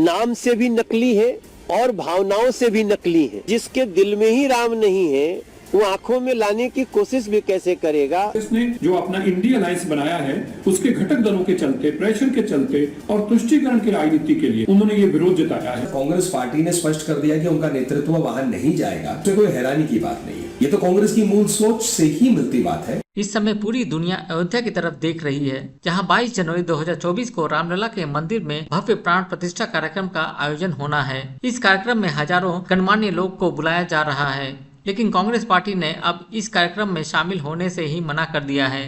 नाम से भी नकली है और भावनाओं से भी नकली है। जिसके दिल में ही राम नहीं है वो आंखों में लाने की कोशिश भी कैसे करेगा। इसने जो अपना इंडिया अलायंस बनाया है उसके घटक दलों के चलते, प्रेशर के चलते और तुष्टीकरण की राजनीति के लिए उन्होंने ये विरोध जताया है। कांग्रेस पार्टी ने स्पष्ट कर दिया कि उनका नेतृत्व वहां नहीं जाएगा, तो कोई हैरानी की बात नहीं है। ये तो कांग्रेस की मूल सोच से ही मिलती बात है। इस समय पूरी दुनिया अयोध्या की तरफ देख रही है, जहां 22 जनवरी 2024 को रामलला के मंदिर में भव्य प्राण प्रतिष्ठा कार्यक्रम का आयोजन होना है। इस कार्यक्रम में हजारों गणमान्य लोग को बुलाया जा रहा है, लेकिन कांग्रेस पार्टी ने अब इस कार्यक्रम में शामिल होने से ही मना कर दिया है।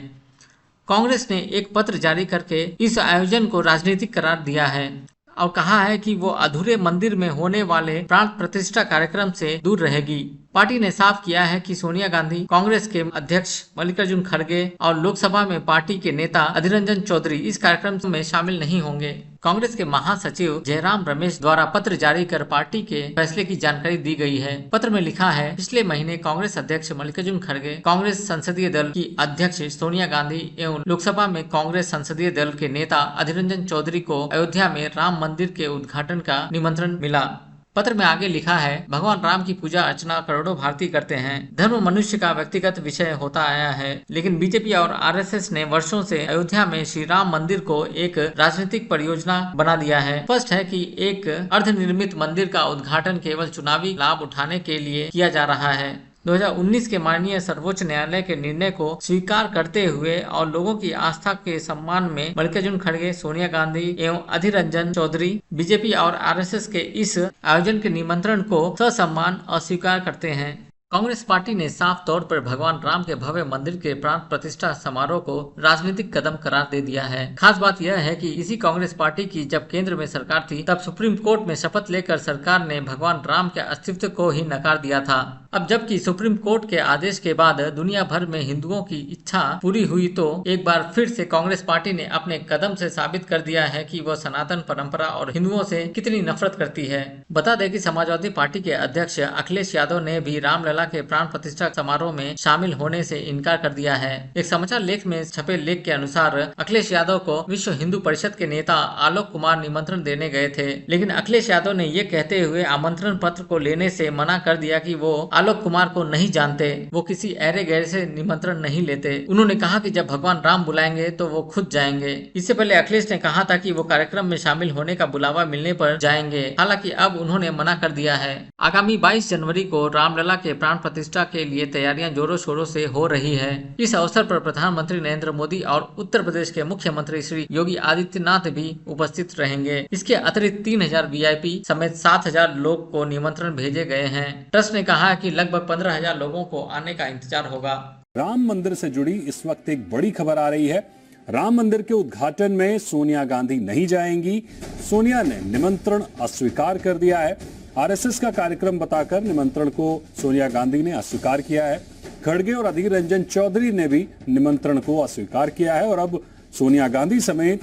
कांग्रेस ने एक पत्र जारी करके इस आयोजन को राजनीतिक करार दिया है और कहा है कि वो अधूरे मंदिर में होने वाले प्राण प्रतिष्ठा कार्यक्रम से दूर रहेगी। पार्टी ने साफ किया है कि सोनिया गांधी, कांग्रेस के अध्यक्ष मल्लिकार्जुन खड़गे और लोकसभा में पार्टी के नेता अधीर रंजन चौधरी इस कार्यक्रम में शामिल नहीं होंगे। कांग्रेस के महासचिव जयराम रमेश द्वारा पत्र जारी कर पार्टी के फैसले की जानकारी दी गई है। पत्र में लिखा है, पिछले महीने कांग्रेस अध्यक्ष मल्लिकार्जुन खड़गे, कांग्रेस संसदीय दल की अध्यक्ष सोनिया गांधी एवं लोकसभा में कांग्रेस संसदीय दल के नेता अधीर रंजन चौधरी को अयोध्या में राम मंदिर के उद्घाटन का निमंत्रण मिला। पत्र में आगे लिखा है, भगवान राम की पूजा अर्चना करोड़ों भारतीय करते हैं। धर्म मनुष्य का व्यक्तिगत विषय होता आया है, लेकिन बीजेपी और आरएसएस ने वर्षों से अयोध्या में श्री राम मंदिर को एक राजनीतिक परियोजना बना दिया है। स्पष्ट है कि एक अर्धनिर्मित मंदिर का उद्घाटन केवल चुनावी लाभ उठाने के लिए किया जा रहा है। 2019 के माननीय सर्वोच्च न्यायालय के निर्णय को स्वीकार करते हुए और लोगों की आस्था के सम्मान में मल्लिकार्जुन खड़गे, सोनिया गांधी एवं अधीर रंजन चौधरी बीजेपी और आरएसएस के इस आयोजन के निमंत्रण को ससम्मान अस्वीकार करते हैं। कांग्रेस पार्टी ने साफ तौर पर भगवान राम के भव्य मंदिर के प्राण प्रतिष्ठा समारोह को राजनीतिक कदम करार दे दिया है। खास बात यह है कि इसी कांग्रेस पार्टी की जब केंद्र में सरकार थी, तब सुप्रीम कोर्ट में शपथ लेकर सरकार ने भगवान राम के अस्तित्व को ही नकार दिया था। अब जबकि सुप्रीम कोर्ट के आदेश के बाद दुनिया भर में हिंदुओं की इच्छा पूरी हुई, तो एक बार फिर से कांग्रेस पार्टी ने अपने कदम से साबित कर दिया है कि वह सनातन परंपरा और हिंदुओं से कितनी नफरत करती है। बता दें कि समाजवादी पार्टी के अध्यक्ष अखिलेश यादव ने भी रामलला के प्राण प्रतिष्ठा समारोह में शामिल होने से इनकार कर दिया है। एक समाचार लेख में छपे लेख के अनुसार अखिलेश यादव को विश्व हिंदू परिषद के नेता आलोक कुमार निमंत्रण देने गए थे, लेकिन अखिलेश यादव ने ये कहते हुए आमंत्रण पत्र को लेने से मना कर दिया कि वो आलोक कुमार को नहीं जानते, वो किसी ऐरे गैर से निमंत्रण नहीं लेते। उन्होंने कहा कि जब भगवान राम बुलाएंगे तो वो खुद जाएंगे। इससे पहले अखिलेश ने कहा था कि वो कार्यक्रम में शामिल होने का बुलावा मिलने पर जाएंगे, हालांकि अब उन्होंने मना कर दिया है। आगामी 22 जनवरी को रामलला के प्राण प्रतिष्ठा के लिए तैयारियां जोरों शोरों से हो रही है। इस अवसर पर प्रधानमंत्री नरेंद्र मोदी और उत्तर प्रदेश के मुख्यमंत्री श्री योगी आदित्यनाथ भी उपस्थित रहेंगे। इसके अतिरिक्त 3000 वीआईपी समेत 7000 लोग को निमंत्रण भेजे गए हैं। ट्रस्ट ने कहा है कि लगभग 15,000 लोगों को आने का इंतजार होगा। राम मंदिर से जुड़ी इस वक्त एक बड़ी खबर आ रही है। राम मंदिर के उद्घाटन में सोनिया गांधी नहीं जाएंगी। सोनिया ने निमंत्रण अस्वीकार कर दिया है। आरएसएस का कार्यक्रम बताकर निमंत्रण को सोनिया गांधी ने अस्वीकार किया है। खड़गे और अधीर रंजन चौधरी ने भी निमंत्रण को अस्वीकार किया है और अब सोनिया गांधी समेत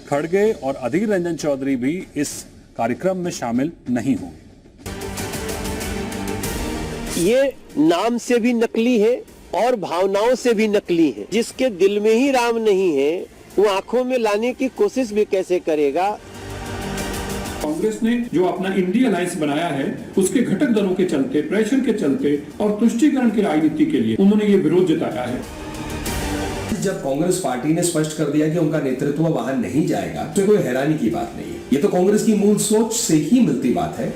खड़गे और अधीर रंजन चौधरी भी इस कार्यक्रम में शामिल नहीं होंगे। ये नाम से भी नकली है और भावनाओं से भी नकली है। जिसके दिल में ही राम नहीं है वो आंखों में लाने की कोशिश भी कैसे करेगा। कांग्रेस ने जो अपना इंडिया अलायंस बनाया है उसके घटक दलों के चलते, प्रेशर के चलते और तुष्टीकरण की राजनीति के लिए उन्होंने ये विरोध जताया है। जब कांग्रेस पार्टी ने स्पष्ट कर दिया कि उनका नेतृत्व वहां नहीं जाएगा, तो कोई हैरानी की बात नहीं है। ये तो कांग्रेस की मूल सोच से ही मिलती बात है।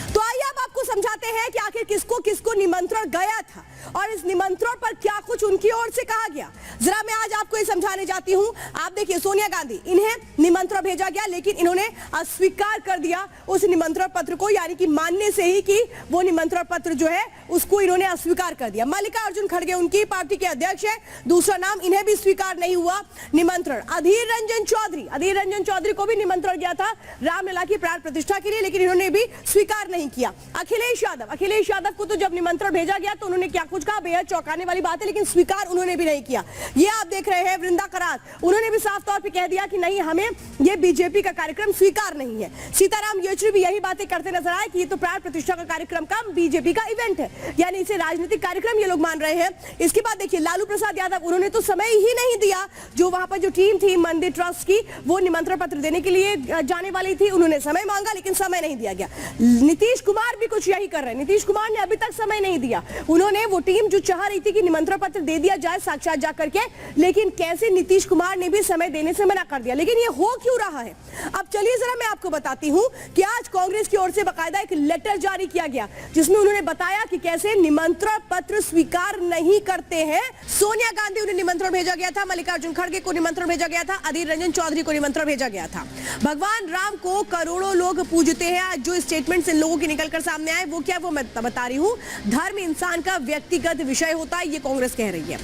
तो आइए अब आपको समझाते हैं कि आखिर किसको किसको निमंत्रण गया था और इस निमंत्रण पर क्या कुछ उनकी ओर से कहा गया। जरा मैं आज आपको ये समझाने जाती हूँ। आप देखिए, सोनिया गांधी, इन्हें निमंत्रण भेजा गया लेकिन इन्होंने अस्वीकार कर दिया उस निमंत्रण पत्र को, यानी कि मानने से ही कि वो निमंत्रण पत्र जो है उसको इन्होंने अस्वीकार कर दिया। मल्लिकार्जुन खड़गे उनकी पार्टी के अध्यक्ष है, दूसरा नाम, इन्हें भी स्वीकार नहीं हुआ निमंत्रण। अधीर रंजन चौधरी को भी निमंत्रण गया था रामलला की प्राण प्रतिष्ठा के लिए, लेकिन इन्होंने भी स्वीकार नहीं किया। अखिलेश यादव को तो जब निमंत्रण भेजा गया तो उन्होंने क्या कुछ कहा, बेहद चौंकाने वाली बात है, लेकिन स्वीकार उन्होंने भी नहीं किया। ये आप देख रहे हैं वृंदा करात, उन्होंने भी साफ तौर पे कह दिया कि नहीं, हमें ये बीजेपी का कार्यक्रम स्वीकार नहीं है। सीताराम येचुरी भी यही बातें करते नजर आए कि ये तो प्राण प्रतिष्ठा का कार्यक्रम का बीजेपी का इवेंट है, यानी इसे राजनीतिक कार्यक्रम ये लोग मान रहे हैं। इसके बाद देखिए लालू प्रसाद यादव, उन्होंने तो समय ही नहीं दिया। जो वहां पर जो टीम थी मंदिर ट्रस्ट की, वो निमंत्रण पत्र देने के लिए जाने वाली थी, उन्होंने समय मांगा लेकिन समय नहीं दिया गया। नीतीश कुमार भी कुछ यही कर रहे हैं, नीतीश कुमार ने अभी तक समय नहीं दिया। उन्होंने वो टीम जो चाह रही थी कि निमंत्रण पत्र दे दिया जाए साक्षात जाकर के, लेकिन कैसे नीतीश कुमार ने भी समय देने से मना कर दिया। लेकिन ये हो क्यों रहा है, अब चलिए जरा मैं आपको बताती हूं कि आज कांग्रेस की ओर से बाकायदा एक लेटर जारी किया गया, जिसमें उन्होंने बताया कि कैसे निमंत्रण पत्र स्वीकार नहीं करते हैं। सोनिया गांधी उन्हें निमंत्रण भेजा गया था, मल्लिकार्जुन खड़गे को निमंत्रण भेजा गया था, अधीर रंजन चौधरी को निमंत्रण भेजा गया था। भगवान राम को करोड़ों लोग पूजते हैं। आज जो स्टेटमेंट्स इन लोगों के निकलकर सामने आए वो क्या, वो मैं बता रही हूं। धर्म इंसान का व्यक्तिगत विषय होता है, ये कांग्रेस कह रही है।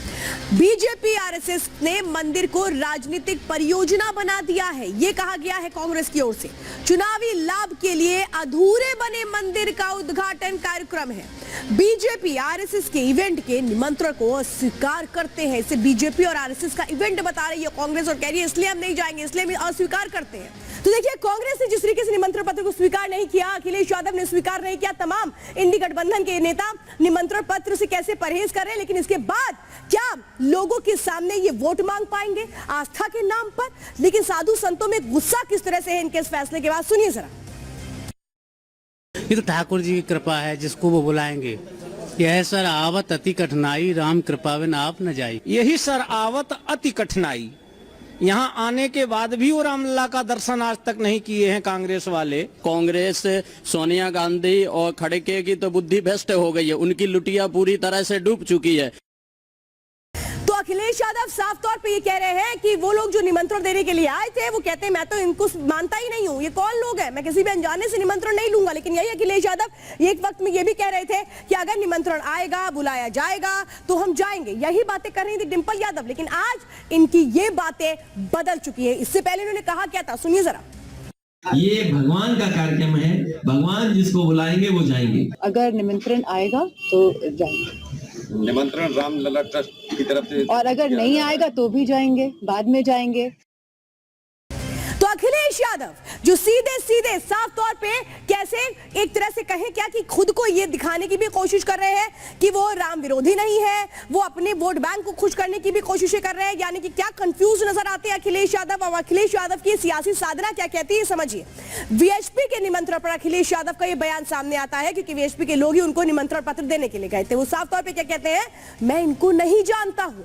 बीजेपी आरएसएस ने मंदिर को राजनीतिक परियोजना बना दिया है, ये कहा गया है कांग्रेस की ओर से। चुनावी लाभ के लिए अधूरे बने मंदिर का उद्घाटन कार्यक्रम है। बीजेपी आरएसएस के इवेंट के निमंत्रण को अस्वीकार करते हैं। इसे बीजेपी और आरएसएस का इवेंट बता रही है कांग्रेस और कह रही है इसलिए हम नहीं जाएंगे, इसलिए हम अस्वीकार करते हैं। तो देखिए कांग्रेस ने जिस तरीके से निमंत्रण पत्र को स्वीकार नहीं किया, अखिलेश यादव ने स्वीकार नहीं किया, तमाम इंडी गठबंधन के नेता निमंत्रण पत्र से कैसे परहेज कर रहे हैं, लेकिन इसके बाद क्या लोगों के सामने ये वोट मांग पाएंगे आस्था के नाम पर? लेकिन साधु संतों में गुस्सा किस तरह से है इनके इस फैसले के बाद, सुनिए जरा। ये तो ठाकुर जी की कृपा है, जिसको वो बुलाएंगे। यह सर आवत अति कठिनाई, राम कृपाविन आप न जाई। यही सर आवत अति कठिनाई, यहाँ आने के बाद भी वो रामलला का दर्शन आज तक नहीं किए हैं कांग्रेस वाले। कांग्रेस सोनिया गांधी और खड़गे की तो बुद्धि भ्रष्ट हो गई है, उनकी लुटिया पूरी तरह से डूब चुकी है। तो अखिलेश यादव साफ तौर पे ये कह रहे हैं कि वो लोग जो निमंत्रण देने के लिए आए थे, वो कहते हैं मैं तो इनको मानता ही नहीं हूं, ये कौन लोग हैं, मैं किसी भी अनजाने से निमंत्रण नहीं लूंगा। लेकिन यही अखिलेश यादव एक वक्त में ये भी कह रहे थे कि अगर निमंत्रण आएगा, बुलाया जाएगा तो हम जाएंगे, यही बातें कर रही थी डिंपल यादव। लेकिन आज इनकी ये बातें बदल चुकी है। इससे पहले इन्होंने कहा क्या था, सुनिए जरा। ये भगवान का कार्यक्रम है, भगवान जिसको बुलाएंगे वो जाएंगे। अगर निमंत्रण आएगा तो जाएंगे, निमंत्रण रामलला ट्रस्ट की तरफ से, और अगर नहीं आएगा तो भी जाएंगे, बाद में जाएंगे। तो अखिलेश यादव जो सीधे सीधे साफ तौर पे कैसे एक तरह से कहें क्या कि खुद को ये दिखाने की भी कोशिश कर रहे हैं कि वो राम विरोधी नहीं है, वो अपने वोट बैंक को खुश करने की भी कोशिशें कर रहे हैं। यानी कि क्या कंफ्यूज नजर आते हैं अखिलेश यादव, और अखिलेश यादव की सियासी साधना क्या कहती है समझिए। वीएचपी के निमंत्रण पर अखिलेश यादव का ये बयान सामने आता है, क्योंकि वीएचपी के लोग ही उनको निमंत्रण पत्र देने के लिए गए थे। वो साफ तौर पर क्या कहते हैं, मैं इनको नहीं जानता हूं,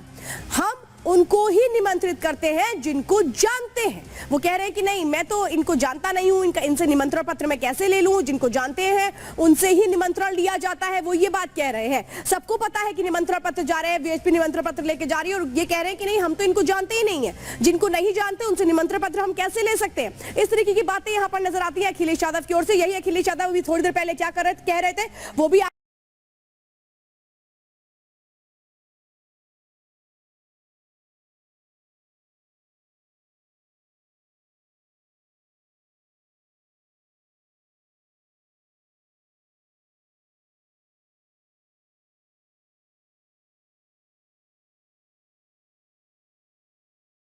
हम उनको ही निमंत्रित करते हैं जिनको जानते हैं। वो कह रहे हैं कि नहीं, मैं तो इनको जानता नहीं हूं, इनसे निमंत्रण पत्र मैं कैसे ले लूं, जिनको जानते हैं उनसे ही निमंत्रण लिया जाता है, वो ये बात कह रहे हैं। सबको पता है कि निमंत्रण पत्र जा रहे हैं, वीएचपी निमंत्रण पत्र लेके जा रही है, और ये कह रहे हैं कि नहीं, हम तो इनको जानते ही नहीं है, जिनको नहीं जानते उनसे निमंत्रण पत्र हम कैसे ले सकते हैं। इस तरीके की बातें यहां पर नजर आती है अखिलेश यादव की ओर से। यही अखिलेश यादव अभी थोड़ी देर पहले क्या कह रहे थे, वो भी